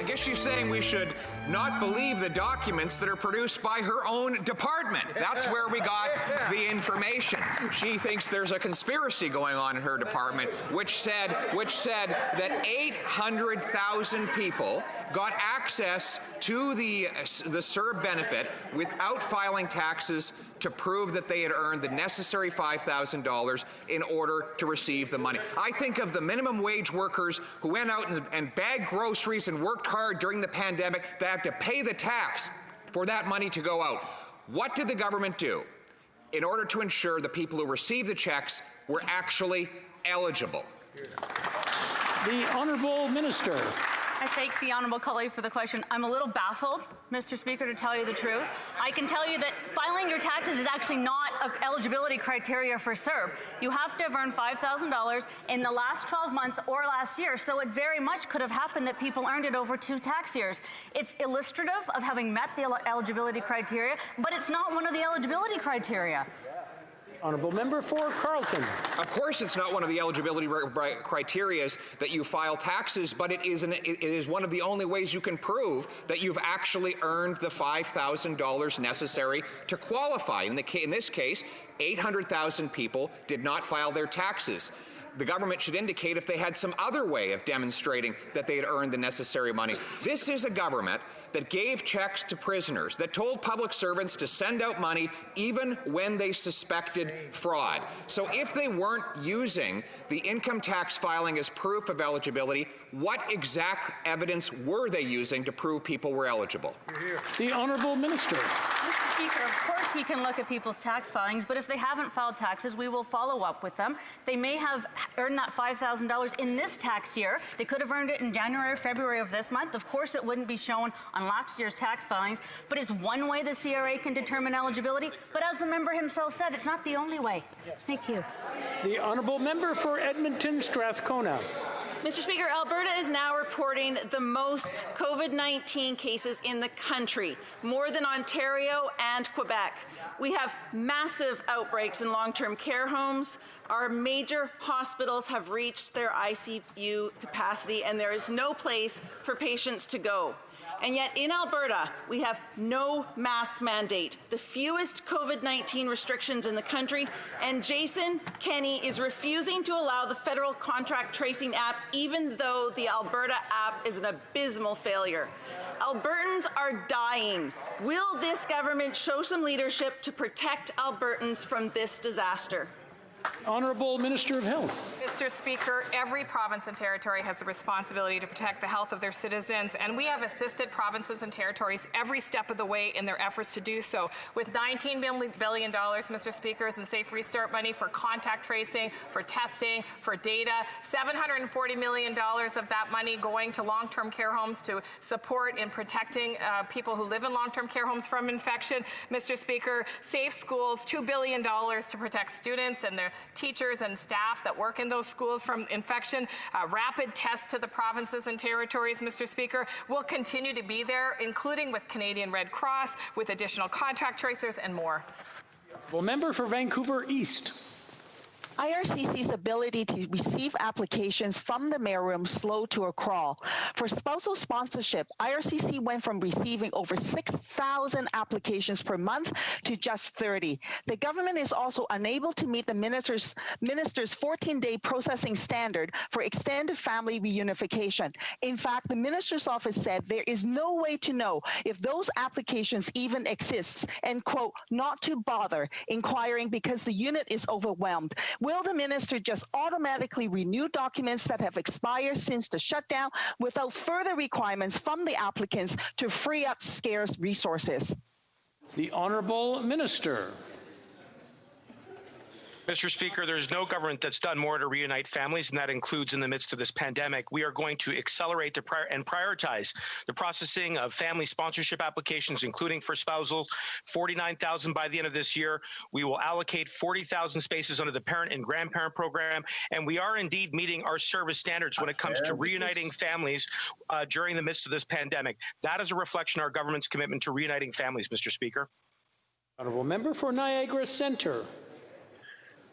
I guess she's saying we should not believe the documents that are produced by her own department. That's where we got the information. She thinks there's a conspiracy going on in her department, which said that 800,000 people got access to the CERB benefit without filing taxes to prove that they had earned the necessary $5,000 in order to receive the money. I think of the minimum wage workers who went out and bagged groceries and worked hard during the pandemic that had to pay the tax for that money to go out. What did the government do in order to ensure the people who received the checks were actually eligible? The Honourable Minister. I thank the honourable colleague for the question. I'm a little baffled, Mr. Speaker, to tell you the truth. I can tell you that filing your taxes is actually not an eligibility criteria for CERB. You have to have earned $5,000 in the last 12 months or last year, so it very much could have happened that people earned it over 2 tax years. It's illustrative of having met the eligibility criteria, but it's not one of the eligibility criteria. Honourable Member for Carleton. Of course it's not one of the eligibility criteria that you file taxes, but it is one of the only ways you can prove that you've actually earned the $5,000 necessary to qualify. In this case, 800,000 people did not file their taxes. The government should indicate if they had some other way of demonstrating that they had earned the necessary money. This is a government that gave checks to prisoners, that told public servants to send out money even when they suspected fraud. So if they weren't using the income tax filing as proof of eligibility, what exact evidence were they using to prove people were eligible? The Honourable Minister. Mr. Speaker, of course we can look at people's tax filings, but if they haven't filed taxes, we will follow up with them. They may have earned that $5,000 in this tax year. They could have earned it in January or February of this month. Of course, it wouldn't be shown on last year's tax filings, but it's one way the CRA can determine eligibility. But as the member himself said, it's not the only way. Yes. Thank you. The Honourable Member for Edmonton Strathcona. Mr. Speaker, Alberta is now reporting the most COVID-19 cases in the country, more than Ontario and Quebec. We have massive outbreaks in long-term care homes. Our major hospitals have reached their ICU capacity, and there is no place for patients to go. And yet in Alberta, we have no mask mandate, the fewest COVID-19 restrictions in the country, and Jason Kenney is refusing to allow the federal contract tracing app, even though the Alberta app is an abysmal failure. Albertans are dying. Will this government show some leadership to protect Albertans from this disaster? Honourable Minister of Health. Mr. Speaker, every province and territory has the responsibility to protect the health of their citizens, and we have assisted provinces and territories every step of the way in their efforts to do so. With $19 billion, Mr. Speaker, in Safe Restart money for contact tracing, for testing, for data, $740 million of that money going to long-term care homes to support in protecting people who live in long-term care homes from infection. Mr. Speaker, Safe Schools, $2 billion to protect students and their teachers and staff that work in those schools from infection. Rapid tests to the provinces and territories, Mr. Speaker, will continue to be there, including with Canadian Red Cross, with additional contact tracers and more. Well, member for Vancouver East. IRCC's ability to receive applications from the mailroom slowed to a crawl. For spousal sponsorship, IRCC went from receiving over 6,000 applications per month to just 30. The government is also unable to meet the minister's 14-day processing standard for extended family reunification. In fact, the minister's office said there is no way to know if those applications even exist and, quote, not to bother inquiring because the unit is overwhelmed. Will the minister just automatically renew documents that have expired since the shutdown without further requirements from the applicants to free up scarce resources? The Honourable Minister. Mr. Speaker, there's no government that's done more to reunite families, and that includes in the midst of this pandemic. We are going to accelerate and prioritize the processing of family sponsorship applications, including for spousals, 49,000 by the end of this year. We will allocate 40,000 spaces under the parent and grandparent program, and we are indeed meeting our service standards when it comes to reuniting families during the midst of this pandemic. That is a reflection of our government's commitment to reuniting families, Mr. Speaker. Honourable Member for Niagara Centre.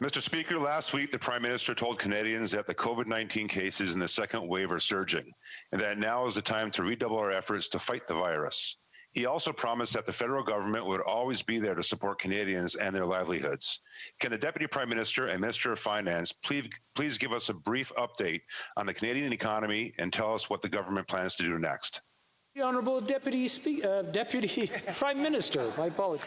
Mr. Speaker, last week the Prime Minister told Canadians that the COVID-19 cases in the second wave are surging and that now is the time to redouble our efforts to fight the virus. He also promised that the federal government would always be there to support Canadians and their livelihoods. Can the Deputy Prime Minister and Minister of Finance please give us a brief update on the Canadian economy and tell us what the government plans to do next? The Honourable Deputy Prime Minister, my apologies.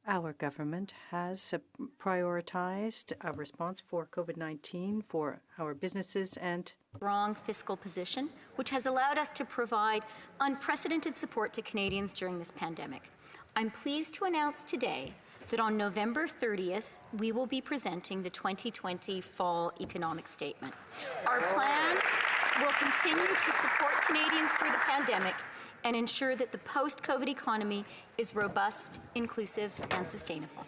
Our government has prioritized a response for COVID-19 for our businesses and strong fiscal position, which has allowed us to provide unprecedented support to Canadians during this pandemic. I'm pleased to announce today that on November 30th, we will be presenting the 2020 Fall Economic Statement. Our plan will continue to support Canadians through the pandemic and ensure that the post-COVID economy is robust, inclusive, and sustainable.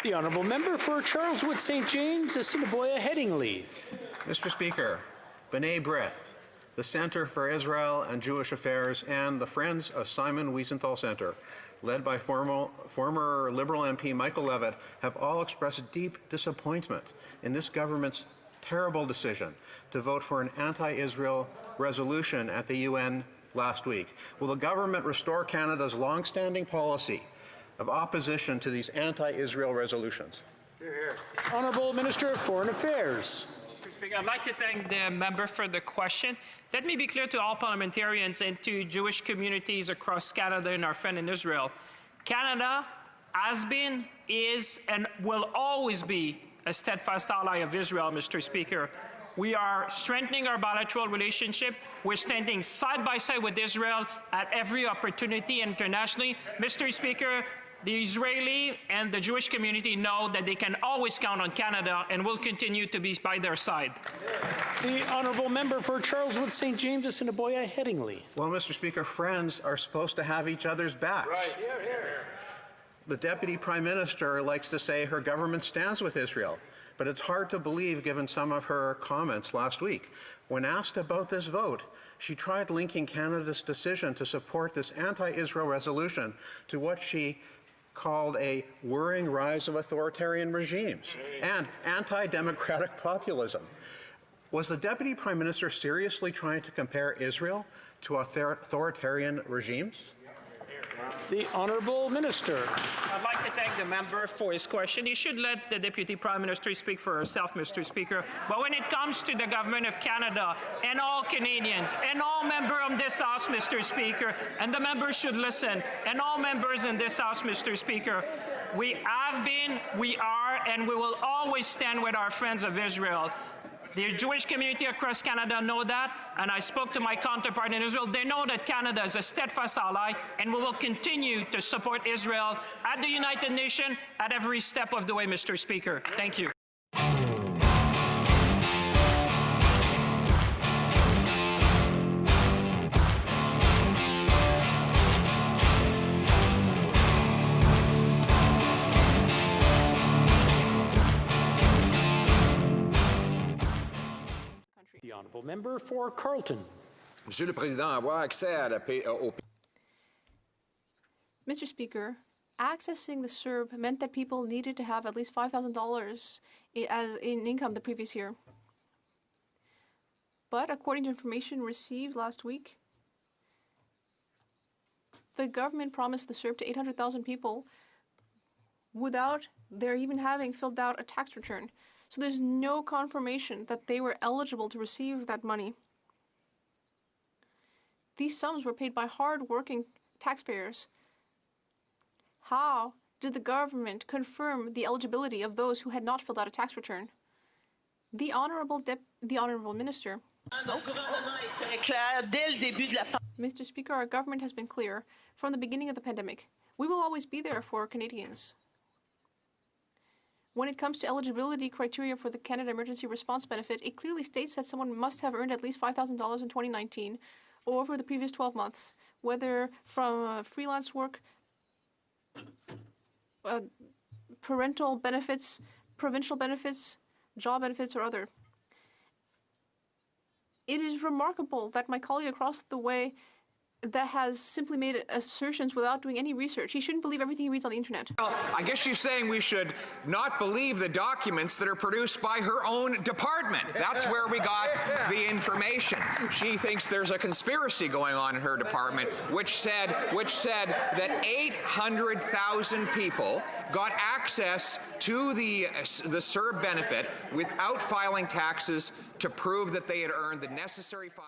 The Honourable Member for Charleswood St. James, Assiniboia Headingley. Mr. Speaker, B'nai B'rith, the Centre for Israel and Jewish Affairs, and the Friends of Simon Wiesenthal Centre, led by former Liberal MP Michael Levitt, have all expressed deep disappointment in this government's terrible decision to vote for an anti-Israel resolution at the UN last week. Will the government restore Canada's long-standing policy of opposition to these anti-Israel resolutions? Honourable Minister of Foreign Affairs. Mr. Speaker, I'd like to thank the member for the question. Let me be clear to all parliamentarians and to Jewish communities across Canada and our friend in Israel. Canada has been, is, and will always be a steadfast ally of Israel, Mr. Speaker. We are strengthening our bilateral relationship. We're standing side by side with Israel at every opportunity internationally. Mr. Speaker, the Israeli and the Jewish community know that they can always count on Canada and will continue to be by their side. The Honourable Member for Charleswood St. James, Assiniboia Headingley. Well, Mr. Speaker, friends are supposed to have each other's backs. Right. Here. The Deputy Prime Minister likes to say her government stands with Israel, but it's hard to believe given some of her comments last week. When asked about this vote, she tried linking Canada's decision to support this anti-Israel resolution to what she called a worrying rise of authoritarian regimes and anti-democratic populism. Was the Deputy Prime Minister seriously trying to compare Israel to authoritarian regimes? The Honourable Minister. I'd like to thank the member for his question. You should let the Deputy Prime Minister speak for herself, Mr. Speaker. But when it comes to the Government of Canada and all Canadians and all members of this House, Mr. Speaker, and the members should listen, and all members in this House, Mr. Speaker, we have been, we are, and we will always stand with our friends of Israel. The Jewish community across Canada know that, and I spoke to my counterpart in Israel. They know that Canada is a steadfast ally, and we will continue to support Israel at the United Nations at every step of the way, Mr. Speaker. Thank you. The Honourable Member for Carleton. Monsieur le Président, avoir accès à la au Mr. Speaker, accessing the CERB meant that people needed to have at least $5,000 in income the previous year. But according to information received last week, the government promised the CERB to 800,000 people without their even having filled out a tax return. So there's no confirmation that they were eligible to receive that money. These sums were paid by hard-working taxpayers. How did the government confirm the eligibility of those who had not filled out a tax return? The Honourable Minister. Mr. Speaker, our government has been clear from the beginning of the pandemic. We will always be there for Canadians. When it comes to eligibility criteria for the Canada Emergency Response Benefit, it clearly states that someone must have earned at least $5,000 in 2019 or over the previous 12 months, whether from freelance work, parental benefits, provincial benefits, job benefits, or other. It is remarkable that my colleague across the way that has simply made assertions without doing any research. He shouldn't believe everything he reads on the internet. Well, I guess she's saying we should not believe the documents that are produced by her own department. That's where we got the information. She thinks there's a conspiracy going on in her department, which said that 800,000 people got access to the CERB benefit without filing taxes to prove that they had earned the necessary 5.